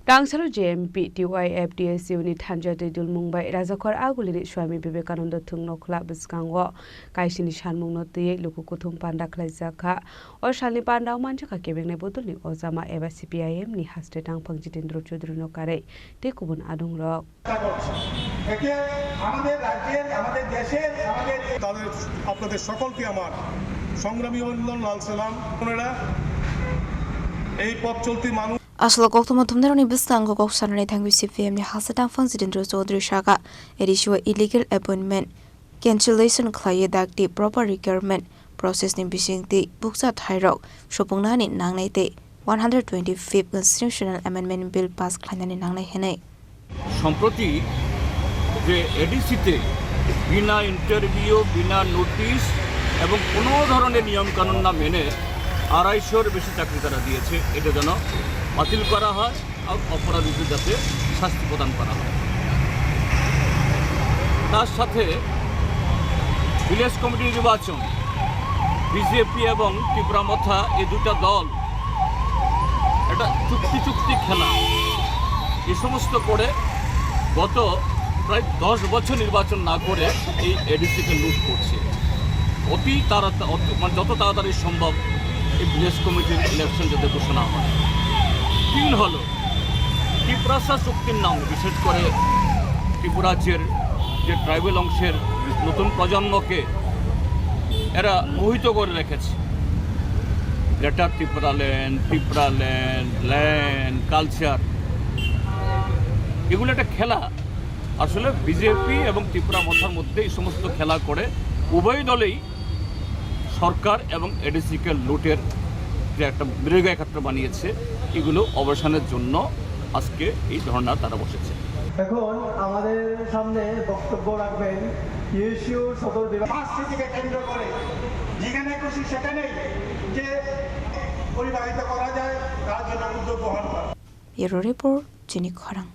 Rangsalo JMP TYF DSU ni Thanjate Dul Mumbai Rajakor Agulini Swami Vivekananda Thungno Khlab Biskango Kaisini Shanmung no Te Luku Kuthum Panda Klaizaka or Shalni Panda Manjaka Kebene Boduli Ozama Eva CPIM ni Haste Tang Pangjitendro Chodri no Kare Tekubun Adung Rock আপনাদের সকলকে আমার সংগ্রামী অভিনন্দন লাল সালাম আপনারা এই পথ চলতি মানুষ Asal kok tu matum daroni bisang kok sana ni thangu CPM ni hasadang Fangzidendro Chodri Shaka ediswa illegal appointment cancellation klaye dakti proper requirement process ni bisingti buksa thairok sopungna ni nangnai te 125th constitutional amendment bill pass khlana ni nangnai henai সম্প্রতি যে এডিসিতে বিনা interview বিনা notice এবং কোনো ধরনের নিয়ম কানুন না মেনে 250-এর বেশি চাকরি তারা দিয়েছে এটা যেন বাতিল করা হয় আর অপরাধীদের যাতে শাস্তি প্রদান করা হয় তার সাথে ভিলেজ কমিটি নির্বাচন বিজেপি এবং ত্রিপুরা মথা এই দুটা দল এটা চুক্তি খেলা এই সমস্ত করে গত প্রায় 10 বছর নির্বাচন না করে এই এডিসিকে লুট করছে অতি তাড়াতাড়ি যত তাড়াতাড়ি সম্ভব এই ভিলেজ কমিটির ইলেকশন যাতে ঘোষণা হয় 3 হলো ত্রিপুরাসা শক্তির নাম বিশেষ করে ত্রিপুরা রাজ্যের যে ট্রাইবেল অংশের নতুন প্রজন্মকে এরা মোহিত করে রেখেছে গ্রেটার ত্রিপুরা ল্যান্ড কালচার এগুলো একটা খেলা আসলে বিজেপি এবং ত্রিপুরা মথার মধ্যে এই সমস্ত খেলা করে উভয় দলেই সরকার এবং এডিসিকে লুটের যে একটা মৃগয়াক্ষেত্র বানিয়েছে এগুলো অবসানের জন্য আজকে এই ধর্ণা তারা বসেছে এখন আমাদের সামনে বক্তব্য রাখবেন ইউসিউ সদর বিভাগ সংস্কৃতিকে কেন্দ্র করে যেখানে খুশি সেখানেই যে পরিবাহিত করা যায় তার জন্য উদ্যোগ গ্রহণ করা Yero report Jenny Khorang